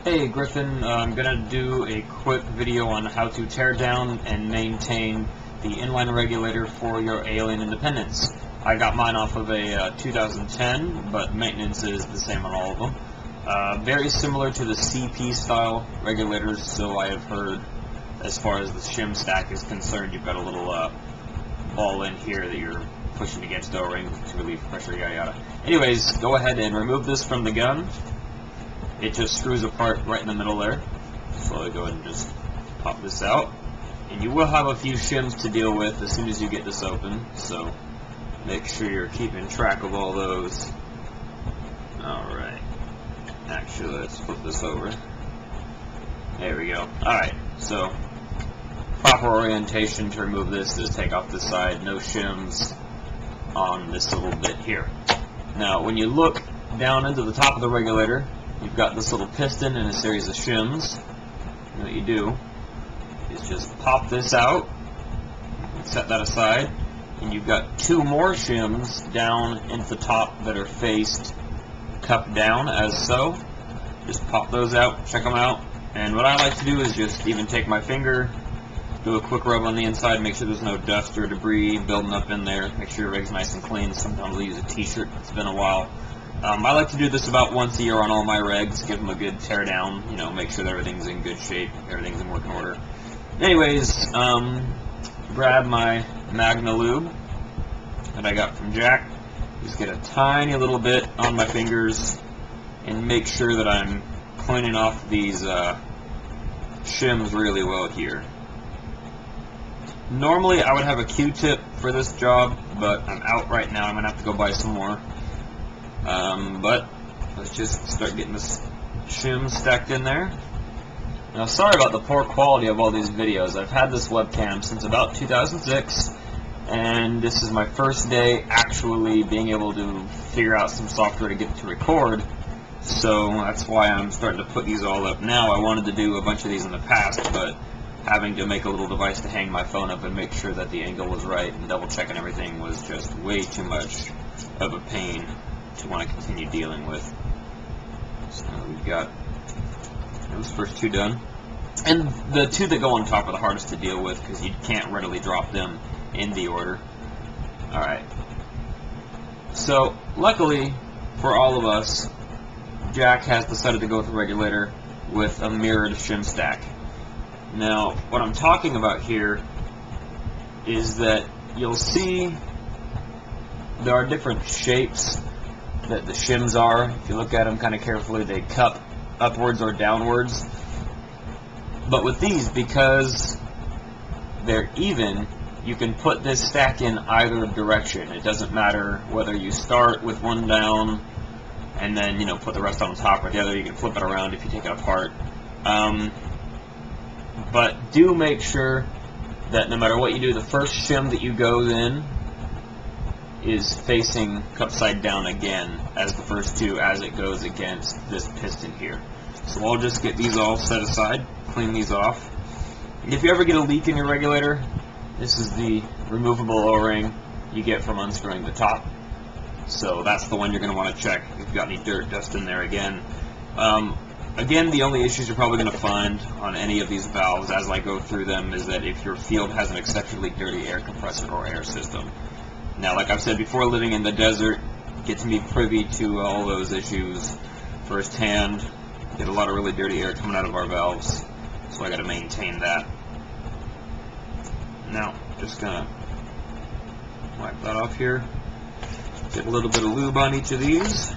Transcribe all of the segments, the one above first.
Hey Griffin, I'm going to do a quick video on how to tear down and maintain the inline regulator for your Alien Independence. I got mine off of a 2010, but maintenance is the same on all of them. Very similar to the CP style regulators, so I have heard as far as the shim stack is concerned, you've got a little ball in here that you're pushing against the O-ring to relieve pressure, yada yada. Anyways, go ahead and remove this from the gun. It just screws apart right in the middle there. So I go ahead and just pop this out. And you will have a few shims to deal with as soon as you get this open, so make sure you're keeping track of all those. Alright. Actually, let's flip this over. There we go. Alright, so proper orientation to remove this is take off this side, no shims on this little bit here. Now, when you look down into the top of the regulator, you've got this little piston and a series of shims. And what you do is just pop this out, set that aside, and you've got two more shims down into the top that are faced cupped down as so. Just pop those out, check them out, and what I like to do is just even take my finger, do a quick rub on the inside, make sure there's no dust or debris building up in there, make sure your rig's nice and clean. Sometimes I'll use a t-shirt, it's been a while. I like to do this about once a year on all my regs, give them a good tear down, you know, make sure that everything's in good shape, everything's in working order. Anyways, grab my Magna Lube that I got from Jack, just get a tiny little bit on my fingers and make sure that I'm cleaning off these shims really well here. Normally I would have a Q-tip for this job, but I'm out right now, I'm going to have to go buy some more. But let's just start getting this shim stacked in there. Now, sorry about the poor quality of all these videos. I've had this webcam since about 2006, and this is my first day actually being able to figure out some software to get it to record, so that's why I'm starting to put these all up now. I wanted to do a bunch of these in the past, but having to make a little device to hang my phone up and make sure that the angle was right and double checking everything was just way too much of a pain to want to continue dealing with. So we've got those first two done, and the two that go on top are the hardest to deal with because you can't readily drop them in the order. Alright, so luckily for all of us, Jack has decided to go with a regulator with a mirrored shim stack. Now, what I'm talking about here is that you'll see there are different shapes that the shims are. If you look at them kind of carefully, they cup upwards or downwards. But with these, because they're even, you can put this stack in either direction. It doesn't matter whether you start with one down and then, you know, put the rest on top, or the other. You can flip it around if you take it apart. But do make sure that no matter what you do, the first shim that you go in is facing cup side down again as the first two, as it goes against this piston here. So I'll just get these all set aside, clean these off. And if you ever get a leak in your regulator, this is the removable O-ring you get from unscrewing the top. So that's the one you're going to want to check if you've got any dirt, dust in there again. Again, the only issues you're probably going to find on any of these valves as I go through them is that if your field has an exceptionally dirty air compressor or air system. Now, like I've said before, living in the desert, get to be privy to all those issues firsthand. Get a lot of really dirty air coming out of our valves, so I got to maintain that. Now, just gonna wipe that off here. Get a little bit of lube on each of these,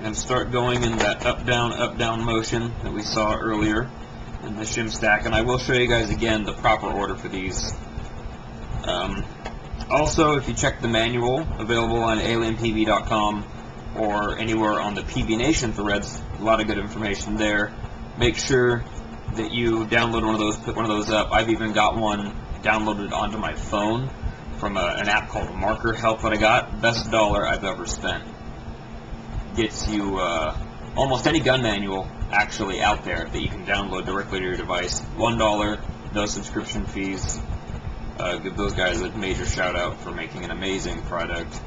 and start going in that up down motion that we saw earlier in the shim stack. And I will show you guys again the proper order for these. Also, if you check the manual available on alienpv.com or anywhere on the PV Nation threads, a lot of good information there. Make sure that you download one of those, put one of those up. I've even got one downloaded onto my phone from an app called Marker Help that I got. Best dollar I've ever spent. Gets you almost any gun manual actually out there that you can download directly to your device. $1, no subscription fees. Give those guys a major shout out for making an amazing product.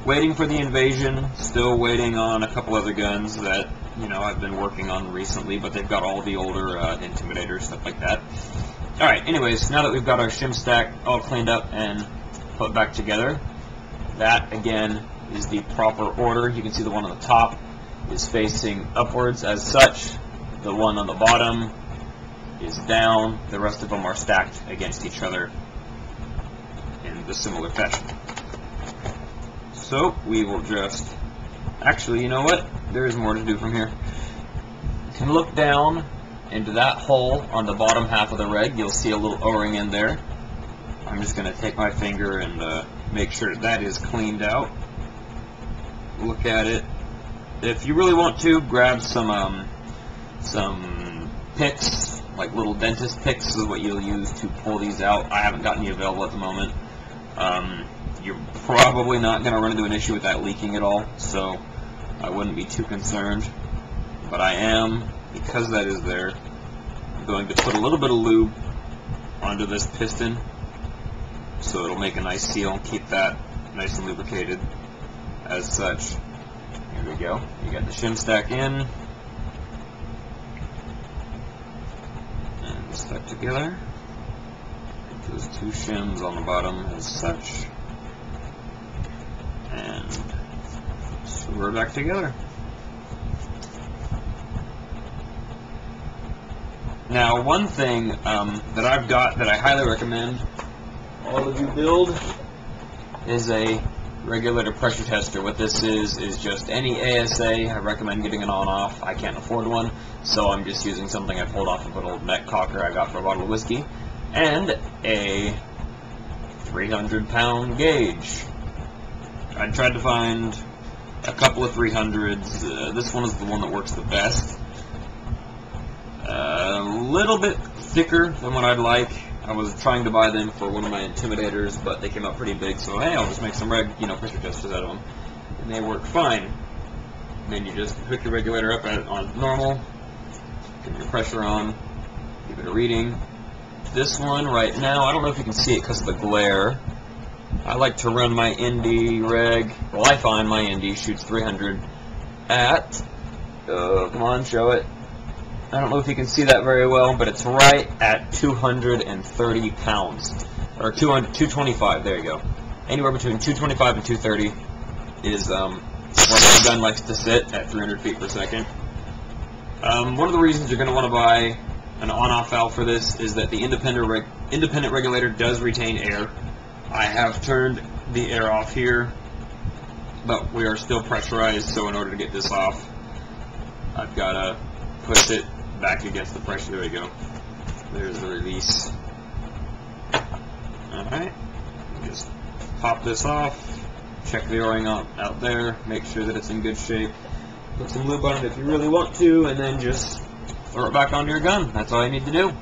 Waiting for the invasion, still waiting on a couple other guns that you know, I've been working on recently, but they've got all the older Intimidators, stuff like that. Alright, anyways, now that we've got our shim stack all cleaned up and put back together, that, again, is the proper order. You can see the one on the top is facing upwards as such. The one on the bottom is down. The rest of them are stacked against each other in the similar fashion. So we will just, actually, you know what? There is more to do from here. You can look down into that hole on the bottom half of the reg. You'll see a little O-ring in there. I'm just going to take my finger and make sure that is cleaned out. Look at it. If you really want to, grab some picks, like little dentist picks is what you'll use to pull these out. I haven't got any available at the moment. You're probably not going to run into an issue with that leaking at all, so I wouldn't be too concerned. But I am, because that is there, I'm going to put a little bit of lube onto this piston so it'll make a nice seal and keep that nice and lubricated as such. Here we go. You got the shim stack in and stuck together. Put those two shims on the bottom as such, and so we're back together. Now, one thing that I've got that I highly recommend all of you build is a regulator pressure tester. What this is just any ASA. I recommend getting an on-off. I can't afford one, so I'm just using something I pulled off of an old neck cocker I got for a bottle of whiskey, and a 300-pound gauge. I tried to find a couple of 300s. This one is the one that works the best. A little bit thicker than what I'd like. I was trying to buy them for one of my Intimidators, but they came out pretty big, so hey, I'll just make some pressure testers out of them. And they work fine. And then you just hook your regulator up on normal, get your pressure on, give it a reading. This one right now, I don't know if you can see it because of the glare. I like to run my Indy reg. Well, I find my Indy shoots 300 at, come on, show it. I don't know if you can see that very well, but it's right at 230 pounds. Or 225, there you go. Anywhere between 225 and 230 is where my gun likes to sit at 300 feet per second. One of the reasons you're going to want to buy an on-off valve for this is that the independent regulator does retain air. I have turned the air off here, but we are still pressurized, so in order to get this off, I've got to push it back against the pressure. There we go. There's the release. Alright, just pop this off, check the O-ring out there, make sure that it's in good shape, put some lube on it if you really want to, and then just throw it back onto your gun. That's all you need to do.